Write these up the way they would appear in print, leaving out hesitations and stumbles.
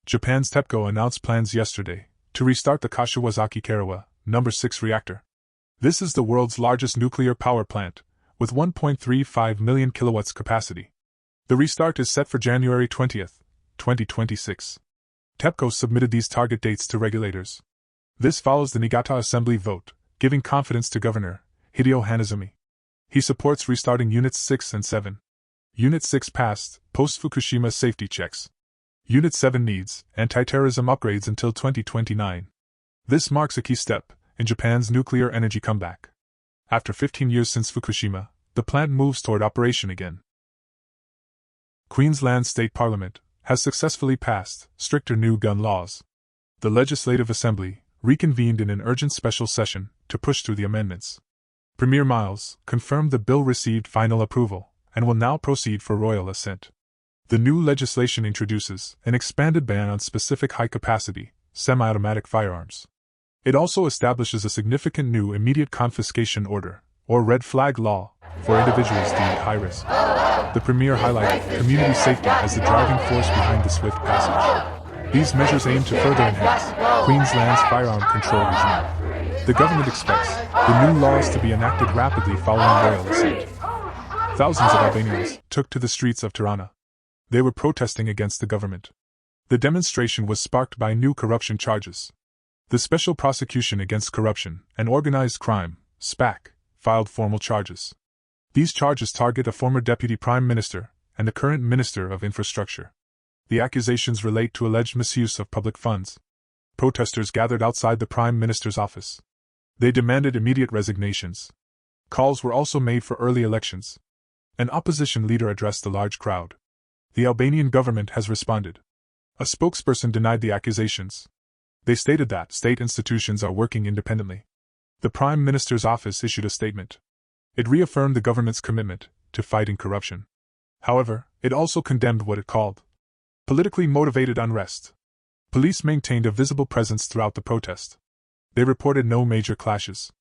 Japan's TEPCO announced plans yesterday to restart the Kashiwazaki-Kariwa No. 6 reactor. This is the world's largest nuclear power plant, with 1.35 million kilowatts capacity. The restart is set for January 20, 2026. TEPCO submitted these target dates to regulators. This follows the Niigata Assembly vote, giving confidence to Governor Hideo Hanazumi. He supports restarting Units 6 and 7. Unit 6 passed post-Fukushima safety checks. Unit 7 needs anti-terrorism upgrades until 2029. This marks a key step in Japan's nuclear energy comeback. After 15 years since Fukushima, the plant moves toward operation again. Queensland State Parliament has successfully passed stricter new gun laws. The Legislative Assembly reconvened in an urgent special session to push through the amendments. Premier Miles confirmed the bill received final approval and will now proceed for royal assent. The new legislation introduces an expanded ban on specific high-capacity, semi-automatic firearms. It also establishes a significant new immediate confiscation order, or red flag law, for individuals deemed high risk. The Premier highlighted community safety as the driving force behind the swift passage. These measures aim to further enhance Queensland's firearm control regime. The government expects the new laws to be enacted rapidly following royal assent. Thousands of Albanians took to the streets of Tirana. They were protesting against the government. The demonstration was sparked by new corruption charges. The Special Prosecution Against Corruption and Organized Crime, SPAK, filed formal charges. These charges target a former deputy prime minister and the current minister of infrastructure. The accusations relate to alleged misuse of public funds. Protesters gathered outside the prime minister's office. They demanded immediate resignations. Calls were also made for early elections. An opposition leader addressed the large crowd. The Albanian government has responded. A spokesperson denied the accusations. They stated that state institutions are working independently. The Prime Minister's office issued a statement. It reaffirmed the government's commitment to fighting corruption. However, it also condemned what it called politically motivated unrest. Police maintained a visible presence throughout the protest. They reported no major clashes.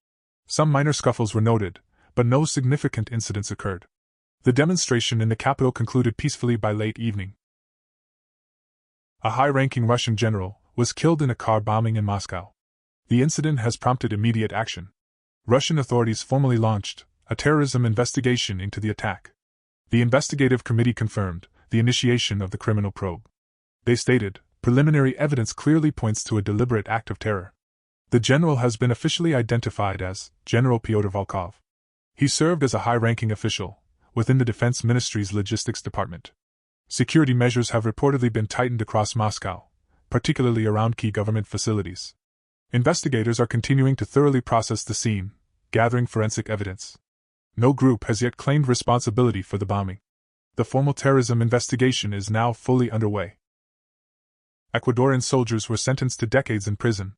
Some minor scuffles were noted, but no significant incidents occurred. The demonstration in the capital concluded peacefully by late evening. A high-ranking Russian general was killed in a car bombing in Moscow. The incident has prompted immediate action. Russian authorities formally launched a terrorism investigation into the attack. The Investigative Committee confirmed the initiation of the criminal probe. They stated, preliminary evidence clearly points to a deliberate act of terror. The general has been officially identified as General Pyotr Volkov. He served as a high-ranking official within the Defense Ministry's logistics department. Security measures have reportedly been tightened across Moscow, particularly around key government facilities. Investigators are continuing to thoroughly process the scene, gathering forensic evidence. No group has yet claimed responsibility for the bombing. The formal terrorism investigation is now fully underway. Ecuadorian soldiers were sentenced to decades in prison.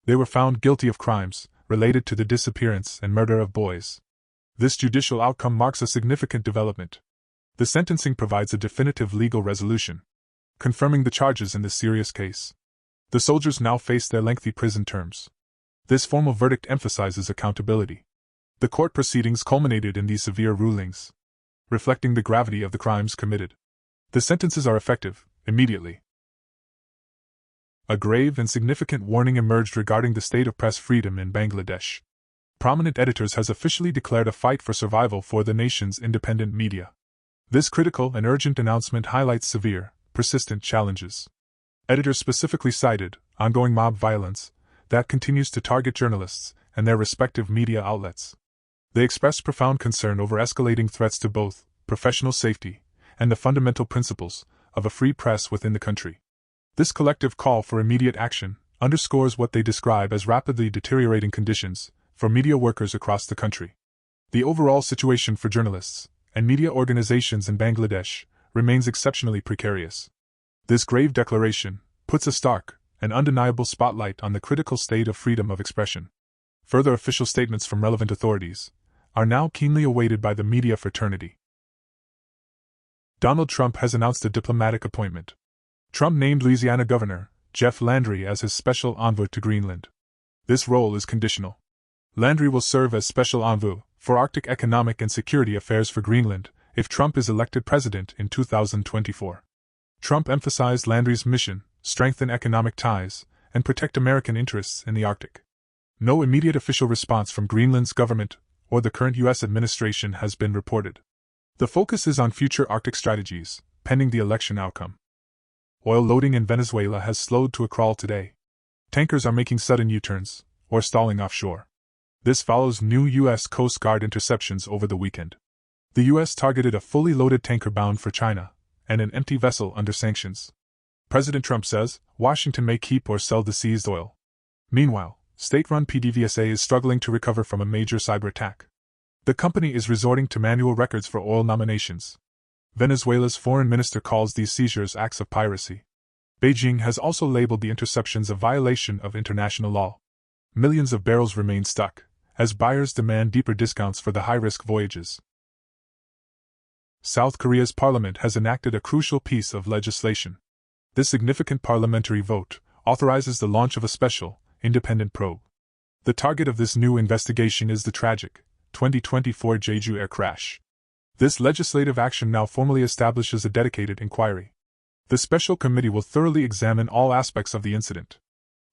They were found guilty of crimes related to the disappearance and murder of boys. This judicial outcome marks a significant development. The sentencing provides a definitive legal resolution, confirming the charges in this serious case. The soldiers now face their lengthy prison terms. This formal verdict emphasizes accountability. The court proceedings culminated in these severe rulings, reflecting the gravity of the crimes committed. The sentences are effective immediately. A grave and significant warning emerged regarding the state of press freedom in Bangladesh. Prominent editors has officially declared a fight for survival for the nation's independent media. This critical and urgent announcement highlights severe, persistent challenges. Editors specifically cited ongoing mob violence that continues to target journalists and their respective media outlets. They expressed profound concern over escalating threats to both professional safety and the fundamental principles of a free press within the country. This collective call for immediate action underscores what they describe as rapidly deteriorating conditions for media workers across the country. The overall situation for journalists and media organizations in Bangladesh remains exceptionally precarious. This grave declaration puts a stark and undeniable spotlight on the critical state of freedom of expression. Further official statements from relevant authorities are now keenly awaited by the media fraternity. Donald Trump has announced a diplomatic appointment. Trump named Louisiana Governor Jeff Landry as his special envoy to Greenland. This role is conditional. Landry will serve as special envoy for Arctic economic and security affairs for Greenland if Trump is elected president in 2024. Trump emphasized Landry's mission strengthen economic ties, and protect American interests in the Arctic. No immediate official response from Greenland's government or the current U.S. administration has been reported. The focus is on future Arctic strategies, pending the election outcome. Oil loading in Venezuela has slowed to a crawl today. Tankers are making sudden U-turns, or stalling offshore. This follows new U.S. Coast Guard interceptions over the weekend. The U.S. targeted a fully loaded tanker bound for China, and an empty vessel under sanctions. President Trump says Washington may keep or sell the seized oil. Meanwhile, state-run PDVSA is struggling to recover from a major cyber attack. The company is resorting to manual records for oil nominations. Venezuela's foreign minister calls these seizures acts of piracy. Beijing has also labeled the interceptions a violation of international law. Millions of barrels remain stuck, as buyers demand deeper discounts for the high-risk voyages. South Korea's parliament has enacted a crucial piece of legislation. This significant parliamentary vote authorizes the launch of a special, independent probe. The target of this new investigation is the tragic 2024 Jeju air crash. This legislative action now formally establishes a dedicated inquiry. The special committee will thoroughly examine all aspects of the incident.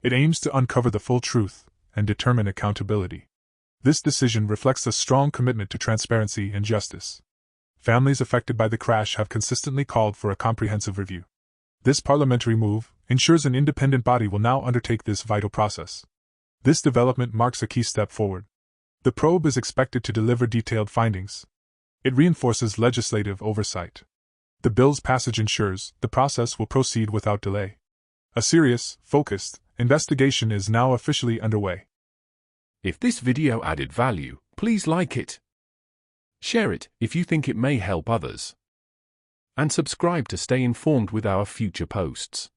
It aims to uncover the full truth and determine accountability. This decision reflects a strong commitment to transparency and justice. Families affected by the crash have consistently called for a comprehensive review. This parliamentary move ensures an independent body will now undertake this vital process. This development marks a key step forward. The probe is expected to deliver detailed findings. It reinforces legislative oversight. The bill's passage ensures the process will proceed without delay. A serious, focused investigation is now officially underway. If this video added value, please like it. Share it if you think it may help others. And subscribe to stay informed with our future posts.